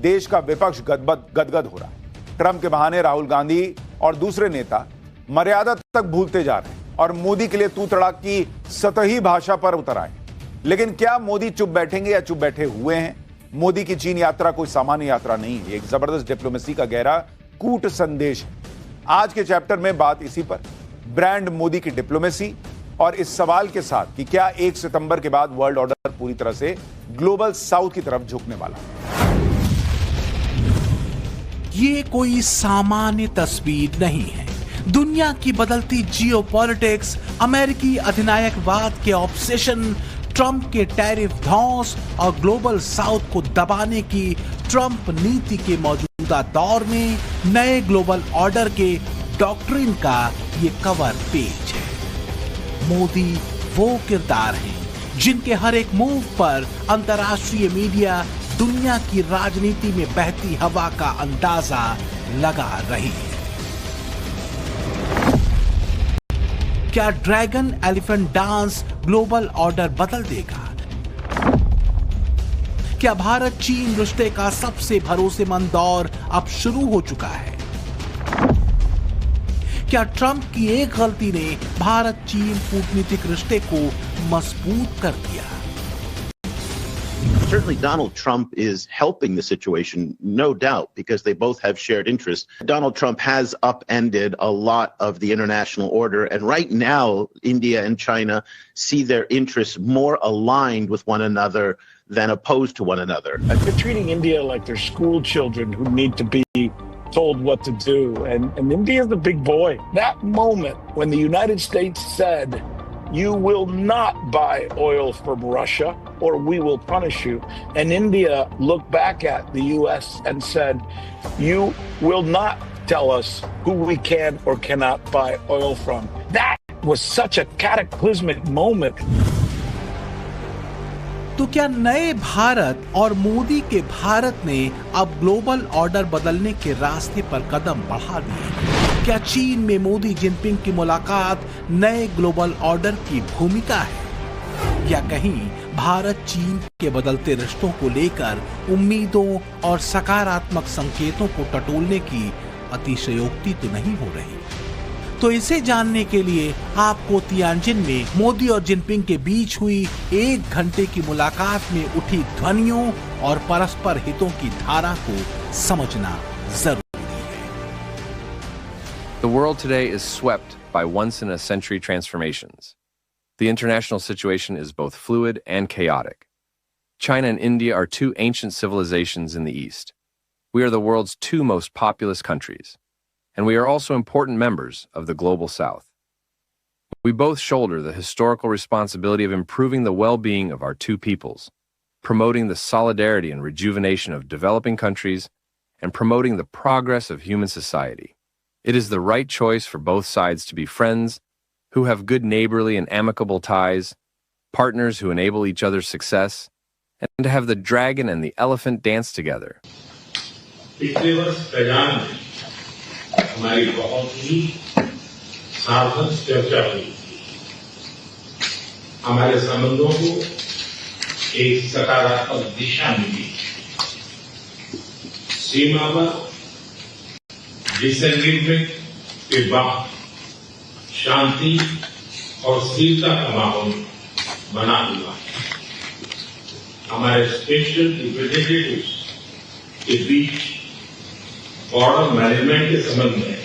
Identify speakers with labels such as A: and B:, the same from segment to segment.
A: देश का विपक्ष गदगद हो रहा है। ट्रंप के बहाने राहुल गांधी और दूसरे नेता मर्यादा तक भूलते जा रहे हैं और मोदी के लिए तू तड़ाक की सतही भाषा पर उतर आए। लेकिन क्या मोदी चुप बैठेंगे या चुप बैठे हुए हैं? मोदी की चीन यात्रा कोई सामान्य यात्रा नहीं है, एक जबरदस्त डिप्लोमेसी का गहरा कूट संदेश है। आज के चैप्टर में बात इसी पर, ब्रांड मोदी की डिप्लोमेसी, और इस सवाल के साथ कि क्या 1 सितंबर के बाद वर्ल्ड ऑर्डर पूरी तरह से ग्लोबल साउथ की तरफ झुकने वाला है।
B: ये कोई सामान्य तस्वीर नहीं है। दुनिया की बदलती जियोपॉलिटिक्स, अमेरिकी अधिनायकवाद के ऑब्सेशन, ट्रंप के टैरिफ धौंस और ग्लोबल साउथ को दबाने की ट्रंप नीति के मौजूदा दौर में नए ग्लोबल ऑर्डर के डॉक्ट्रिन का ये कवर पेज है। मोदी वो किरदार हैं जिनके हर एक मूव पर अंतर्राष्ट्रीय मीडिया दुनिया की राजनीति में बहती हवा का अंदाजा लगा रही है। क्या dragon elephant dance global order बदल देगा? क्या भारत चीन रिश्ते का सबसे भरोसेमंद दौर अब शुरू हो चुका है? क्या ट्रंप की एक गलती ने भारत चीन कूटनीतिक रिश्ते को मजबूत कर दिया?
C: Certainly, Donald Trump is helping the situation, no doubt, because they both have shared interests. Donald Trump has upended a lot of the international order, and right now, India and China see their interests more aligned with one another than opposed to one another.
D: They're treating India like they're school children who need to be told what to do, and India is the big boy. That moment when the United States said, "You will not buy oil from Russia or we will punish you." And India looked back at the US and said, "You will not tell us who we can or cannot buy oil from." That was such a cataclysmic moment.
B: तो क्या नए भारत और मोदी के भारत ने अब global order बदलने के रास्ते पर कदम बढ़ा दिए? क्या चीन में मोदी जिनपिंग की मुलाकात नए ग्लोबल ऑर्डर की भूमिका है? या कहीं भारत चीन के बदलते रिश्तों को लेकर उम्मीदों और सकारात्मक संकेतों को टटोलने की अतिशयोक्ति तो नहीं हो रही? तो इसे जानने के लिए आपको तियानजिन में मोदी और जिनपिंग के बीच हुई 1 घंटे की मुलाकात में उठी ध्वनियों और परस्पर हितों की धारा को समझना जरूरी है।
E: The world today is swept by once-in-a-century transformations. The international situation is both fluid and chaotic. China and India are 2 ancient civilizations in the East. We are the world's 2 most populous countries, and we are also important members of the global South. We both shoulder the historical responsibility of improving the well-being of our 2 peoples, promoting the solidarity and rejuvenation of developing countries, and promoting the progress of human society. It is the right choice for both sides to be friends who have good neighborly and amicable ties, partners who enable each other's success, and to have the dragon and the elephant dance together.
F: पिछले वर्ष Kazan में हमारी बहुत ही सार्थक चर्चा हुई थी। हमारे संबंधों को एक सकारात्मक दिशा मिली। सीमा पर डिसएंगेजमेंट के बाद शांति और स्थिरता का माहौल बना हुआ है। हमारे स्पेशल रिप्रेजेंटेटिव्स के बीच बॉर्डर मैनेजमेंट के संबंध में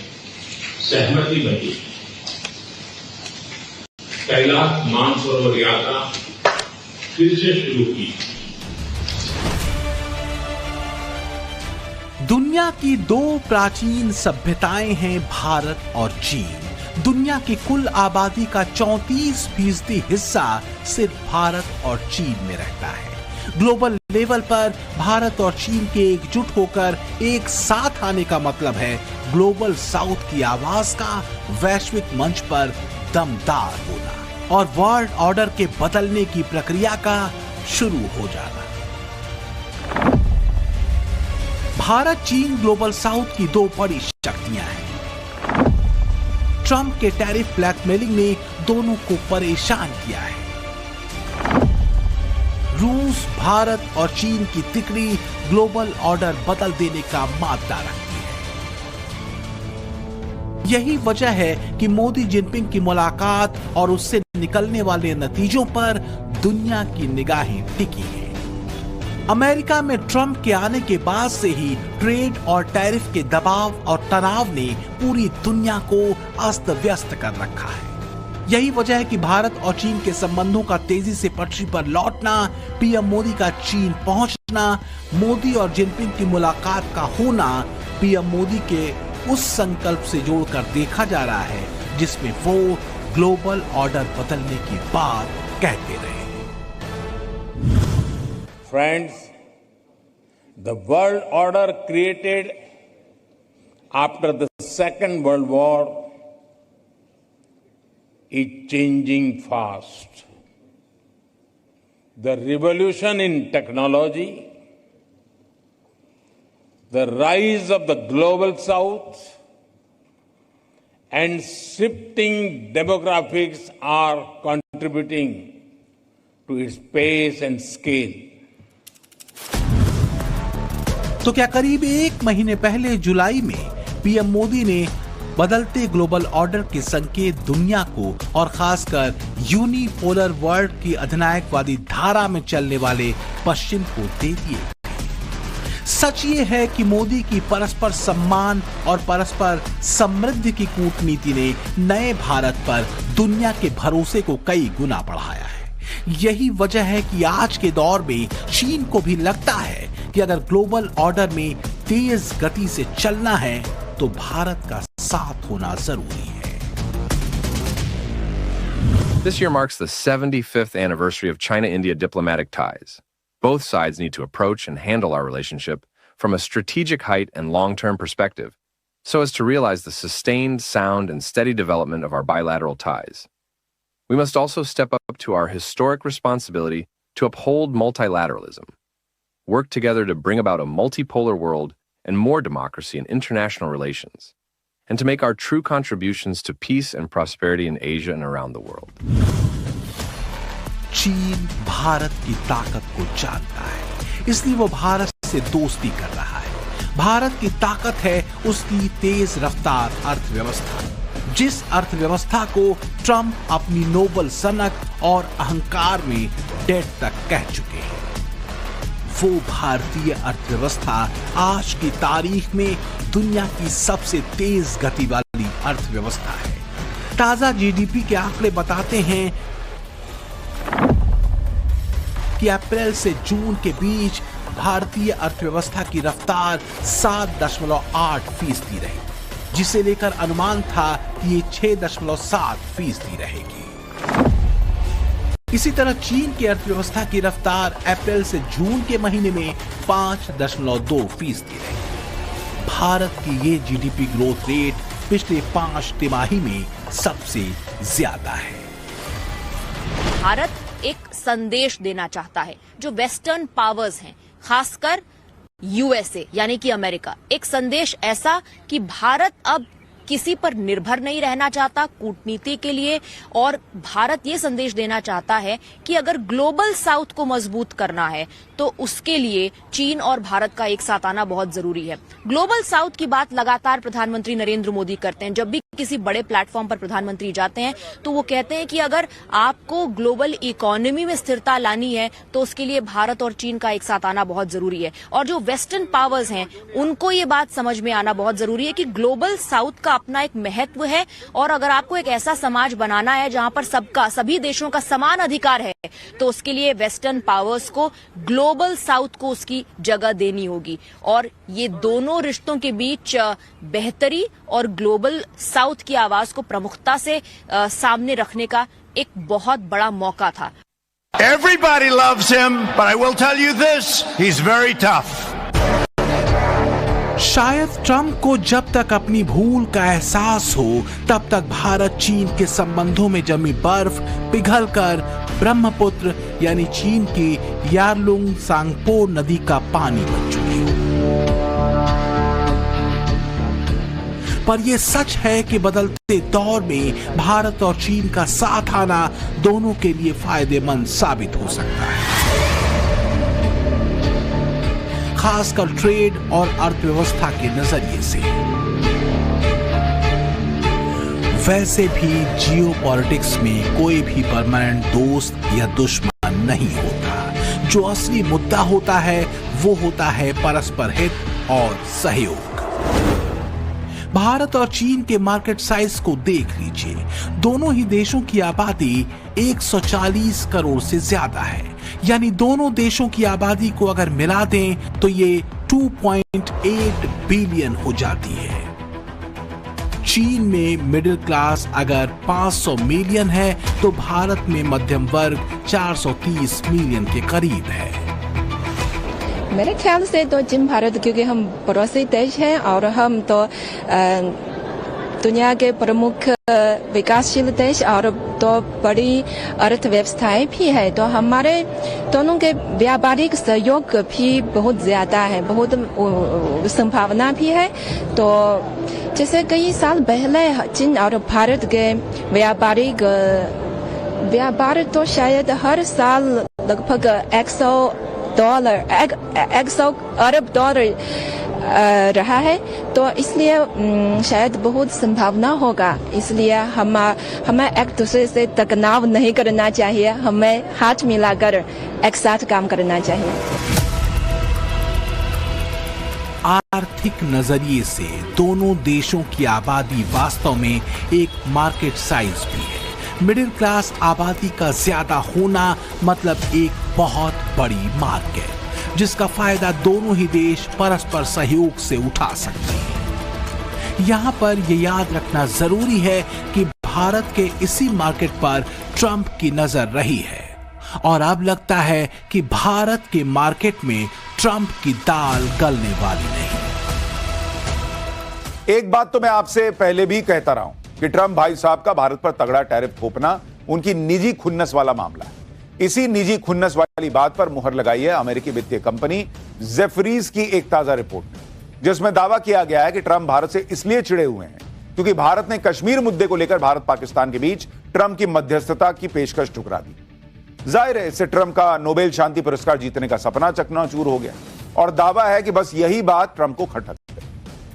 F: सहमति बनी। कैलाश मानसरोवर यात्रा फिर से शुरू की।
B: दुनिया की 2 प्राचीन सभ्यताएं हैं भारत और चीन। दुनिया की कुल आबादी का 34% हिस्सा सिर्फ भारत और चीन में रहता है। ग्लोबल लेवल पर भारत और चीन के एकजुट होकर एक साथ आने का मतलब है ग्लोबल साउथ की आवाज का वैश्विक मंच पर दमदार होना और वर्ल्ड ऑर्डर के बदलने की प्रक्रिया का शुरू हो जाना। भारत चीन ग्लोबल साउथ की 2 बड़ी शक्तियां हैं। ट्रंप के टैरिफ ब्लैकमेलिंग ने दोनों को परेशान किया है। रूस, भारत और चीन की तिकड़ी ग्लोबल ऑर्डर बदल देने का मादा रखती है। यही वजह है कि मोदी जिनपिंग की मुलाकात और उससे निकलने वाले नतीजों पर दुनिया की निगाहें टिकी हैं। अमेरिका में ट्रंप के आने के बाद से ही ट्रेड और टैरिफ के दबाव और तनाव ने पूरी दुनिया को अस्त व्यस्त कर रखा है। यही वजह है कि भारत और चीन के संबंधों का तेजी से पटरी पर लौटना, पीएम मोदी का चीन पहुंचना, मोदी और जिनपिंग की मुलाकात का होना पीएम मोदी के उस संकल्प से जोड़कर देखा जा रहा है जिसमें वो ग्लोबल ऑर्डर बदलने की बात कहते रहे।
G: Friends, the world order created after the Second World War is changing fast. The revolution in technology, the rise of the global south, and shifting demographics are contributing to its pace and scale.
B: तो क्या करीब एक महीने पहले जुलाई में PM Modi ने बदलते global order के संकेत दुनिया को और खासकर यूनिपोलर वर्ल्ड की अधिनायकवादी धारा में चलने वाले पश्चिम को दे दिए? सच ये है कि मोदी की परस्पर सम्मान और परस्पर समृद्धि की कूटनीति ने नए भारत पर दुनिया के भरोसे को कई गुना बढ़ाया है। यही वजह है कि आज के दौर में चीन को भी लगता है कि अगर ग्लोबल ऑर्डर में तेज गति से चलना है तो भारत का साथ होना जरूरी है।
E: This year marks the 75th anniversary of China-India diplomatic ties. Both sides need to approach and handle our relationship from a strategic height and long-term perspective, so as to realize the sustained, sound, and steady development of our bilateral ties. We must also step up to our historic responsibility to uphold multilateralism, work together to bring about a multipolar world and more democracy in international relations, and to make our true contributions to peace and prosperity in Asia and around the world.
B: चीन भारत की ताकत को जानता है, इसलिए वो भारत से दोस्ती कर रहा है। भारत की ताकत है उसकी तेज रफ्तार अर्थव्यवस्था, जिस अर्थव्यवस्था को ट्रंप अपनी नोबल सनक और अहंकार में डेट तक कह चुके हैं। वो भारतीय अर्थव्यवस्था आज की तारीख में दुनिया की सबसे तेज गति वाली अर्थव्यवस्था है। ताजा जीडीपी के आंकड़े बताते हैं कि अप्रैल से जून के बीच भारतीय अर्थव्यवस्था की रफ्तार 7.8% रही, जिसे लेकर अनुमान था कि ये 6.7% रहेगी। इसी तरह चीन की अर्थव्यवस्था की रफ्तार अप्रैल से जून के महीने में 5.2% रही। भारत की ये जीडीपी ग्रोथ रेट पिछले 5 तिमाही में सबसे ज्यादा है।
H: भारत एक संदेश देना चाहता है जो वेस्टर्न पावर्स हैं, खासकर यूएसए यानी कि अमेरिका, एक संदेश ऐसा कि भारत अब किसी पर निर्भर नहीं रहना चाहता कूटनीति के लिए, और भारत ये संदेश देना चाहता है कि अगर ग्लोबल साउथ को मजबूत करना है तो उसके लिए चीन और भारत का एक साथ आना बहुत जरूरी है। ग्लोबल साउथ की बात लगातार प्रधानमंत्री नरेंद्र मोदी करते हैं। जब भी किसी बड़े प्लेटफॉर्म पर प्रधानमंत्री जाते हैं तो वो कहते हैं कि अगर आपको ग्लोबल इकोनॉमी में स्थिरता लानी है तो उसके लिए भारत और चीन का एक साथ आना बहुत जरूरी है। और जो वेस्टर्न पावर्स हैं उनको ये बात समझ में आना बहुत जरूरी है कि ग्लोबल साउथ का अपना एक महत्व है, और अगर आपको एक ऐसा समाज बनाना है जहां पर सभी देशों का समान अधिकार है तो उसके लिए वेस्टर्न पावर्स को, ग्लोबल साउथ को उसकी जगह देनी होगी। और ये दोनों रिश्तों के बीच बेहतरी और ग्लोबल साउथ की आवाज को प्रमुखता से सामने रखने का एक बहुत बड़ा मौका था।
I: Everybody loves him, but I will tell you this, he's very tough.
B: शायद ट्रंप को जब तक अपनी भूल का एहसास हो तब तक भारत चीन के संबंधों में जमी बर्फ पिघलकर ब्रह्मपुत्र यानी चीन की यारलुंग सांगपो नदी का पानी बन चुकी हो। पर यह सच है कि बदलते दौर में भारत और चीन का साथ आना दोनों के लिए फायदेमंद साबित हो सकता है। खासकर ट्रेड और अर्थव्यवस्था के नजरिए से। वैसे भी जियोपॉलिटिक्स में कोई भी परमानेंट दोस्त या दुश्मन नहीं होता। जो असली मुद्दा होता है वो होता है परस्पर हित और सहयोग। भारत और चीन के मार्केट साइज को देख लीजिए। दोनों ही देशों की आबादी 140 करोड़ से ज्यादा है, यानी दोनों देशों की आबादी को अगर मिला दें तो ये 2.8 बिलियन हो जाती है। चीन में मिडिल क्लास अगर 500 मिलियन है तो भारत में मध्यम वर्ग 430 मिलियन के करीब है।
J: मेरे ख्याल से तो चीन भारत, क्योंकि हम पड़ोसी देश हैं और हम तो दुनिया के प्रमुख विकासशील देश और तो बड़ी अर्थव्यवस्थाएं भी है, तो हमारे दोनों के व्यापारिक सहयोग भी बहुत ज्यादा है, बहुत संभावना भी है। तो जैसे कई साल पहले चीन और भारत के व्यापार तो शायद हर साल लगभग 100 अरब डॉलर रहा है, तो इसलिए शायद बहुत संभावना होगा। इसलिए हमें एक दूसरे से तनाव नहीं करना चाहिए, हमें हाथ मिलाकर एक साथ काम करना चाहिए।
B: आर्थिक नजरिए से दोनों देशों की आबादी वास्तव में एक मार्केट साइज भी है। मिडिल क्लास आबादी का ज्यादा होना मतलब एक बहुत बड़ी मार्केट, जिसका फायदा दोनों ही देश परस्पर सहयोग से उठा सकते हैं। यहाँ पर यह याद रखना जरूरी है कि भारत के इसी मार्केट पर ट्रंप की नजर रही है और अब लगता है कि भारत के मार्केट में ट्रंप की दाल गलने वाली नहीं।
A: एक बात तो मैं आपसे पहले भी कहता रहा हूं कि ट्रंप भाई साहब का भारत पर तगड़ा टैरिफ थोपना उनकी निजी खुन्नस वाला मामला है। इसी निजी खुन्नस वाली बात पर मुहर लगाई है अमेरिकी वित्तीय कंपनी जेफरीज की एक ताजा रिपोर्ट में, जिसमें दावा किया गया है कि ट्रंप भारत से इसलिए चिढ़े हुए हैं क्योंकि भारत ने कश्मीर मुद्दे को लेकर भारत पाकिस्तान के बीच ट्रंप की मध्यस्थता की पेशकश ठुकरा दी। जाहिर है इससे ट्रंप का नोबेल शांति पुरस्कार जीतने का सपना चकनाचूर हो गया और दावा है कि बस यही बात ट्रंप को खटक गई।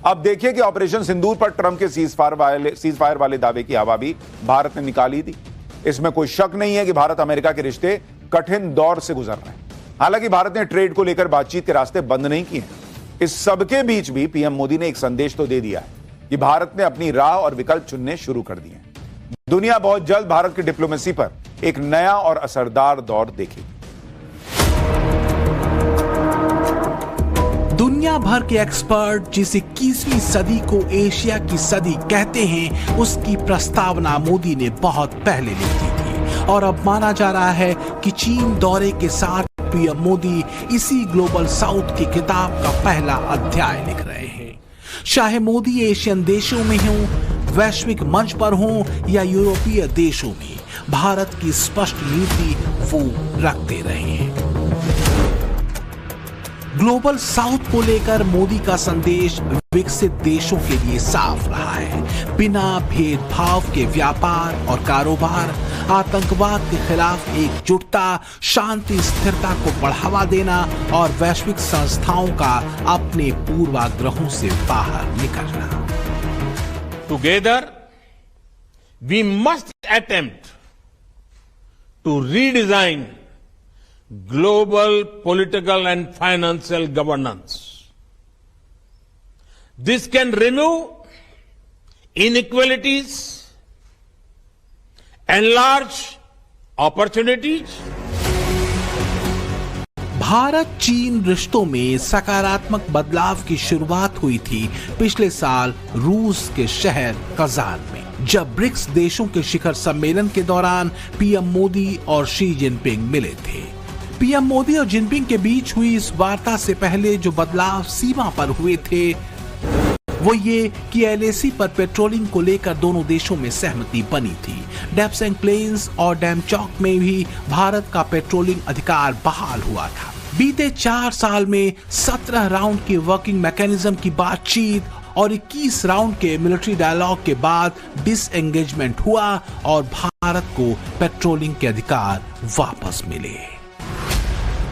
A: अब देखिए कि ऑपरेशन सिंदूर पर ट्रंप के सीज फायर वाले दावे की हवा भी भारत ने निकाली थी। इसमें कोई शक नहीं है कि भारत अमेरिका के रिश्ते कठिन दौर से गुजर रहे हैं। हालांकि भारत ने ट्रेड को लेकर बातचीत के रास्ते बंद नहीं किए। इस सबके बीच भी पीएम मोदी ने एक संदेश तो दे दिया है कि भारत ने अपनी राह और विकल्प चुनने शुरू कर दिए हैं। दुनिया बहुत जल्द भारत की डिप्लोमेसी पर एक नया और असरदार दौर देखेगी।
B: दुनिया भर के एक्सपर्ट जिस 21वीं सदी को एशिया की सदी कहते हैं, उसकी प्रस्तावना मोदी ने बहुत पहले ली थी और अब माना जा रहा है कि चीन दौरे के साथ पीएम मोदी इसी ग्लोबल साउथ की किताब का पहला अध्याय लिख रहे हैं। चाहे मोदी एशियन देशों में हों, वैश्विक मंच पर हों या यूरोपीय देशों में, भारत की स्पष्ट नीति वो रखते रहे हैं। ग्लोबल साउथ को लेकर मोदी का संदेश विकसित देशों के लिए साफ रहा है। बिना भेदभाव के व्यापार और कारोबार, आतंकवाद के खिलाफ एकजुटता, शांति स्थिरता को बढ़ावा देना और वैश्विक संस्थाओं का अपने पूर्वाग्रहों से बाहर निकलना।
G: Together, we must attempt to redesign global political and financial governance. This can remove inequalities, enlarge opportunities.
B: Bharat चीन रिश्तों में सकारात्मक बदलाव की शुरुआत हुई थी पिछले साल रूस के शहर कजान में, जब ब्रिक्स देशों के शिखर सम्मेलन के दौरान पीएम मोदी और शी जिनपिंग मिले थे। पीएम मोदी और जिनपिंग के बीच हुई इस वार्ता से पहले जो बदलाव सीमा पर हुए थे वो ये कि एलएसी पर पेट्रोलिंग को लेकर दोनों देशों में सहमति बनी थी। डेप्सेंग प्लेन्स और डैमचौक में भी भारत का पेट्रोलिंग अधिकार बहाल हुआ था। बीते 4 साल में 17 राउंड की वर्किंग मैकेनिज्म की बातचीत और 21 राउंड के मिलिट्री डायलॉग के बाद डिसएंगेजमेंट हुआ और भारत को पेट्रोलिंग के अधिकार वापस मिले।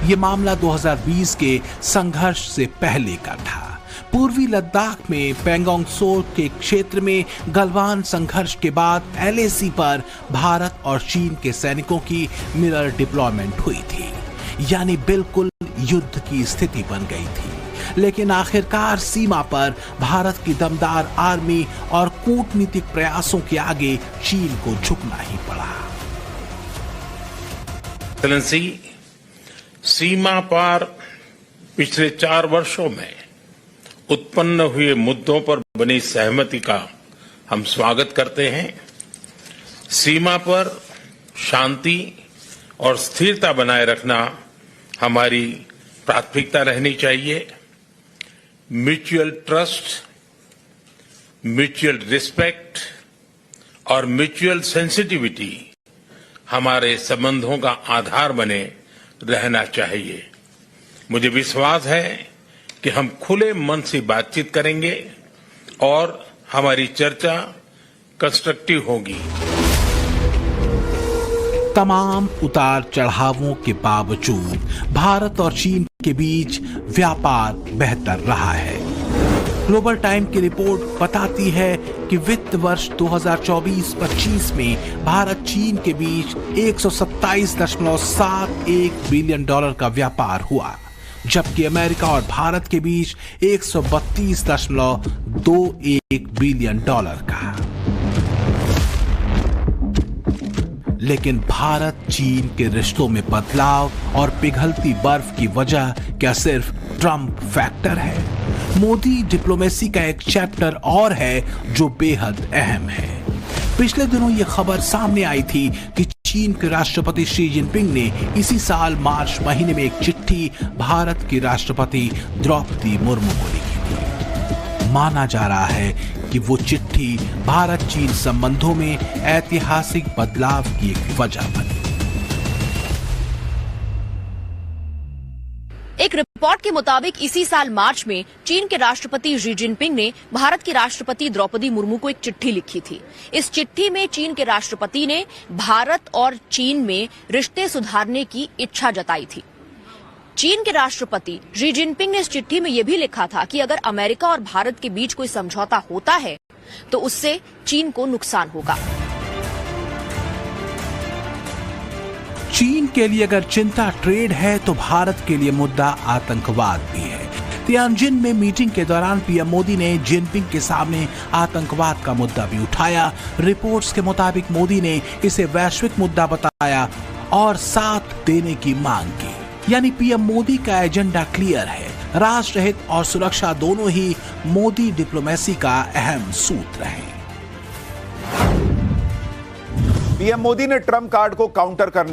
B: ये मामला 2020 के संघर्ष से पहले का था। पूर्वी लद्दाख में पैंगोंग त्सो के क्षेत्र में गलवान संघर्ष के बाद LAC पर भारत और चीन के सैनिकों की मिरर डिप्लॉयमेंट हुई थी, यानी बिल्कुल युद्ध की स्थिति बन गई थी। लेकिन आखिरकार सीमा पर भारत की दमदार आर्मी और कूटनीतिक प्रयासों के आगे चीन को झुकना ही पड़ा।
G: एक्सेलेंसी, सीमा पार पिछले 4 वर्षों में उत्पन्न हुए मुद्दों पर बनी सहमति का हम स्वागत करते हैं। सीमा पर शांति और स्थिरता बनाए रखना हमारी प्राथमिकता रहनी चाहिए। म्यूचुअल ट्रस्ट, म्यूचुअल रिस्पेक्ट और म्यूचुअल सेंसिटिविटी हमारे संबंधों का आधार बने रहना चाहिए। मुझे विश्वास है कि हम खुले मन से बातचीत करेंगे और हमारी चर्चा कंस्ट्रक्टिव होगी।
B: तमाम उतार चढ़ावों के बावजूद भारत और चीन के बीच व्यापार बेहतर रहा है। ग्लोबल टाइम की रिपोर्ट बताती है कि वित्त वर्ष 2024-25 में भारत चीन के बीच $127.71 बिलियन का व्यापार हुआ, जबकि अमेरिका और भारत के बीच $132.21 बिलियन का। लेकिन भारत चीन के रिश्तों में बदलाव और पिघलती बर्फ की वजह क्या सिर्फ ट्रंप फैक्टर है? मोदी डिप्लोमेसी का एक चैप्टर और है जो बेहद अहम है। पिछले दिनों ये खबर सामने आई थी कि चीन के राष्ट्रपति शी जिनपिंग ने इसी साल मार्च महीने में एक चिट्ठी भारत की राष्ट्रपति द्रौपदी मुर्मू को लिखी थी। माना जा रहा है कि वो चिट्ठी भारत चीन संबंधों में ऐतिहासिक बदलाव की एक वजह बनी।
H: एक रिपोर्ट के मुताबिक इसी साल मार्च में चीन के राष्ट्रपति शी जिनपिंग ने भारत की राष्ट्रपति द्रौपदी मुर्मू को एक चिट्ठी लिखी थी। इस चिट्ठी में चीन के राष्ट्रपति ने भारत और चीन में रिश्ते सुधारने की इच्छा जताई थी। चीन के राष्ट्रपति शी जिनपिंग ने इस चिट्ठी में यह भी लिखा था कि अगर अमेरिका और भारत के बीच कोई समझौता होता है तो उससे चीन को नुकसान होगा।
B: चीन के लिए अगर चिंता ट्रेड है तो भारत के लिए मुद्दा आतंकवाद भी है। तियानजिन में मीटिंग के दौरान पीएम मोदी ने जिनपिंग के सामने आतंकवाद का मुद्दा भी उठाया। रिपोर्ट्स के मुताबिक मोदी ने इसे वैश्विक मुद्दा बताया और साथ देने की मांग की। यानी पीएम मोदी का एजेंडा क्लियर है। राष्ट्रहित और सुरक्षा दोनों ही मोदी डिप्लोमेसी का अहम सूत्र है।
A: पीएम मोदी ने ट्रम्प कार्ड को काउंटर करने